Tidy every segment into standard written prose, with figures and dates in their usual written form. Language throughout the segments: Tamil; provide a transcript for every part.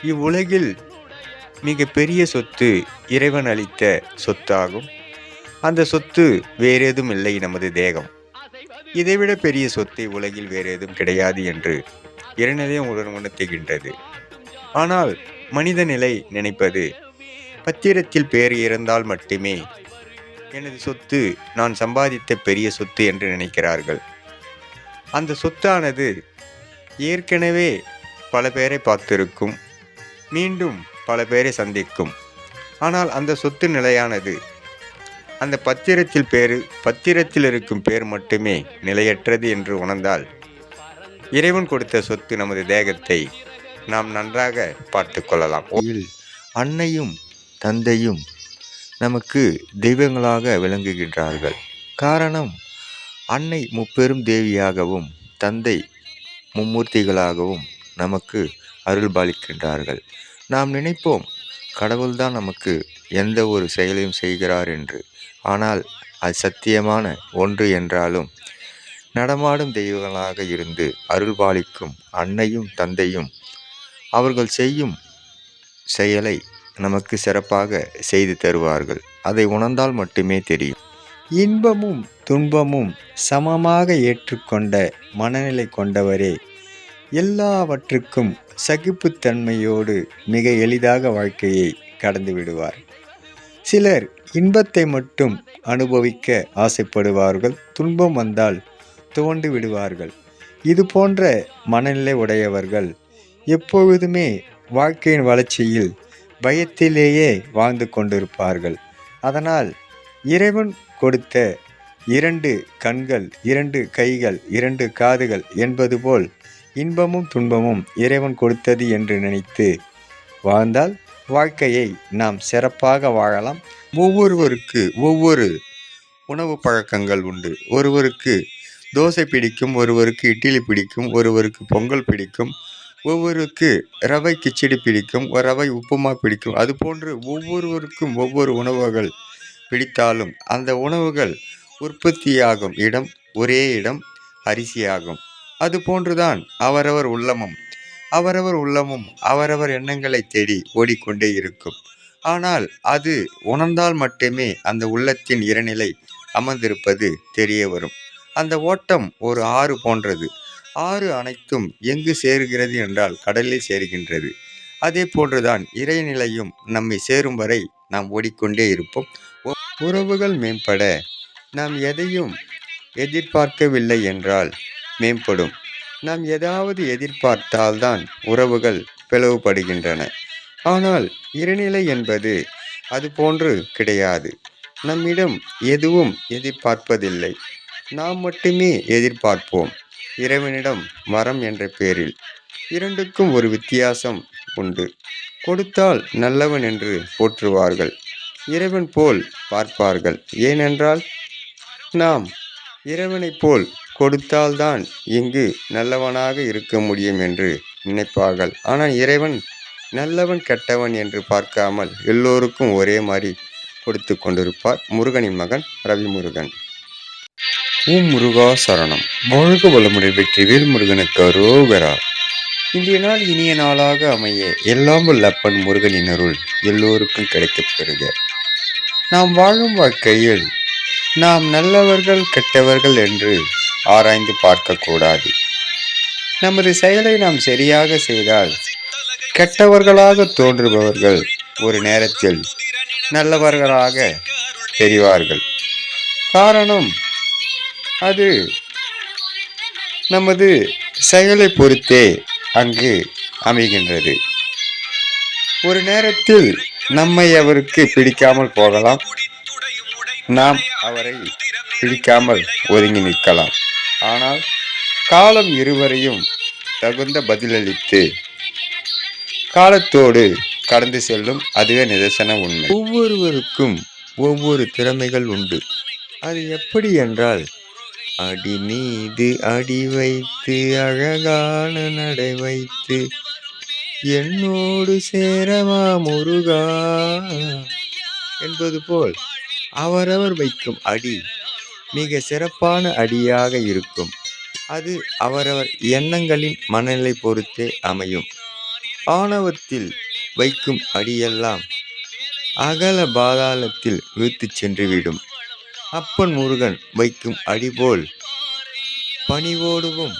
இவ்வுலகில் மிக பெரிய சொத்து இறைவன் அளித்த சொத்தாகும். அந்த சொத்து வேறேதும் இல்லை, நமது தேகம். இதைவிட பெரிய சொத்தை உலகில் வேறேதும் கிடையாது என்று இறைநிலையம் உணர்த்துகின்றது. ஆனால் மனித நிலை நினைப்பது, பத்திரத்தில் பேர் இருந்தால் மட்டுமே எனது சொத்து நான் சம்பாதித்த பெரிய சொத்து என்று நினைக்கிறார்கள். அந்த சொத்தானது ஏற்கனவே பல பேரை பார்த்திருக்கும், மீண்டும் பல பேரை சந்திக்கும். ஆனால் அந்த சொத்து நிலையானது. அந்த பத்திரத்தில் இருக்கும் பேர் மட்டுமே நிலையற்றது என்று உணர்ந்தால், இறைவன் கொடுத்த சொத்து நமது தேகத்தை நாம் நன்றாக பார்த்து கொள்ளலாம். அன்னையும் தந்தையும் நமக்கு தெய்வங்களாக விளங்குகின்றார்கள். காரணம், அன்னை முப்பெரும் தேவியாகவும் தந்தை மும்மூர்த்திகளாகவும் நமக்கு அருள் பாலிக்கின்றார்கள். நாம் நினைப்போம் கடவுள்தான் நமக்கு எந்த ஒரு செயலையும் செய்கிறார் என்று. ஆனால் அது சத்தியமான ஒன்று என்றாலும், நடமாடும் தெய்வங்களாக இருந்து அருள் பாலிக்கும் அன்னையும் தந்தையும் அவர்கள் செய்யும் செயலை நமக்கு சிறப்பாக செய்து தருவார்கள். அதை உணர்ந்தால் மட்டுமே தெரியும். இன்பமும் துன்பமும் சமமாக ஏற்றுக்கொண்ட மனநிலை கொண்டவரே எல்லாவற்றுக்கும் சகிப்புத்தன்மையோடு மிக எளிதாக வாழ்க்கையை கடந்து விடுவார். சிலர் இன்பத்தை மட்டும் அனுபவிக்க ஆசைப்படுவார்கள், துன்பம் வந்தால் துவண்டு விடுவார்கள். இது போன்ற மனநிலை உடையவர்கள் எப்பொழுதுமே வாழ்க்கையின் வளர்ச்சியில் பயத்திலேயே வாழ்ந்து கொண்டிருப்பார்கள். அதனால் இறைவன் கொடுத்த 2 கண்கள், 2 கைகள், 2 காதுகள் என்பது போல் இன்பமும் துன்பமும் இறைவன் கொடுத்தது என்று நினைத்து வாழ்ந்தால் வாழ்க்கையை நாம் சிறப்பாக வாழலாம். ஒவ்வொருவருக்கு ஒவ்வொரு உணவு பழக்கங்கள் உண்டு. ஒருவருக்கு தோசை பிடிக்கும், ஒருவருக்கு இட்லி பிடிக்கும், ஒருவருக்கு பொங்கல் பிடிக்கும், ஒவ்வொருக்கு ரவை கிச்சடி பிடிக்கும், ஒரு ரவை உப்புமா பிடிக்கும். அதுபோன்று ஒவ்வொருவருக்கும் ஒவ்வொரு உணவுகள் பிடித்தாலும் அந்த உணவுகள் உற்பத்தியாகும் இடம் ஒரே இடம், அரிசியாகும். அதுபோன்றுதான் அவரவர் உள்ளமும் அவரவர் எண்ணங்களை தேடி ஓடிக்கொண்டே இருக்கும். ஆனால் அது உணர்ந்தால் மட்டுமே அந்த உள்ளத்தின் இறைநிலை அமர்ந்திருப்பது தெரிய வரும். அந்த ஓட்டம் ஒரு ஆறு போன்றது. ஆறு அனைத்தும் எங்கு சேருகிறது என்றால் கடலில் சேருகின்றது. அதே போன்றுதான் இறைநிலையும் நம்மை சேரும் வரை நாம் ஓடிக்கொண்டே இருப்போம். உறவுகள் மேம்பட நாம் எதையும் எதிர்பார்க்கவில்லை என்றால் மேம்படும். நாம் ஏதாவது எதிர்பார்த்தால்தான் உறவுகள் பிளவுபடுகின்றன. ஆனால் இறைநிலை என்பது அது போன்று கிடையாது. நம்மிடம் எதுவும் எதிர்பார்ப்பதில்லை, நாம் மட்டுமே எதிர்பார்ப்போம். இறைவனிடம் வரம் என்ற பெயரில். இரண்டுக்கும் ஒரு வித்தியாசம் உண்டு. கொடுத்தால் நல்லவன் என்று போற்றுவார்கள், இறைவன் போல் பார்ப்பார்கள். ஏனென்றால் நாம் இறைவனைப் போல் கொடுத்தால்தான் இங்கு நல்லவனாக இருக்க முடியும் என்று நினைப்பார்கள். ஆனால் இறைவன் நல்லவன் கெட்டவன் என்று பார்க்காமல் எல்லோருக்கும் ஒரே மாதிரி கொடுத்து கொண்டிருப்பார். முருகனின் மகன் ரவிமுருகன். முருகா சரணம். வாழ்க வளமுடன். வெற்றிவேல் முருகனுக்கு அரோகரா. இன்றைய நாள் இனிய நாளாக அமைய எல்லாம் வல்ல அப்பன் முருகனின் அருள் எல்லோருக்கும் கிடைக்கப் பெறுக. நாம் வாழும் வாழ்க்கையில் நாம் நல்லவர்கள் கெட்டவர்கள் என்று ஆராய்ந்து பார்க்கக்கூடாது. நமது செயலை நாம் சரியாக செய்தால் கெட்டவர்களாக தோன்றுபவர்கள் ஒரு நேரத்தில் நல்லவர்களாக தெரிவார்கள். காரணம், அது நமது செயலை பொறுத்தே அங்கு அமைகின்றது. ஒரு நேரத்தில் நம்மை அவருக்கு பிடிக்காமல் போகலாம், நாம் அவரை பிடிக்காமல் ஒதுங்கி நிற்கலாம். ஆனால் காலம் இருவரையும் தகுந்த பதிலளித்து காலத்தோடு கடந்து செல்லும். அதுவே நிதர்சன உண்மை. ஒவ்வொருவருக்கும் ஒவ்வொரு திறமைகள் உண்டு. அது எப்படி என்றால், அடி மீது அடி வைத்து அழகான நடை வைத்து என்னோடு சேரவா முருகா என்பது போல் அவரவர் வைக்கும் அடி மிக சிறப்பான அடியாக இருக்கும். அது அவரவர் எண்ணங்களின் மனநிலை பொறுத்தே அமையும். ஆணவத்தில் வைக்கும் அடியெல்லாம் அகல பாதாளத்தில் இழுத்துச் சென்றுவிடும். அப்பன் முருகன் வைக்கும் அடிபோல் பணிவோடும்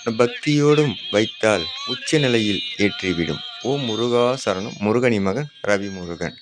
பக்தியோடும் வைத்தால் உச்ச நிலையில் ஏற்றிவிடும். ஓம் முருகா சரணம். முருகனி மகன் ரவி முருகன்.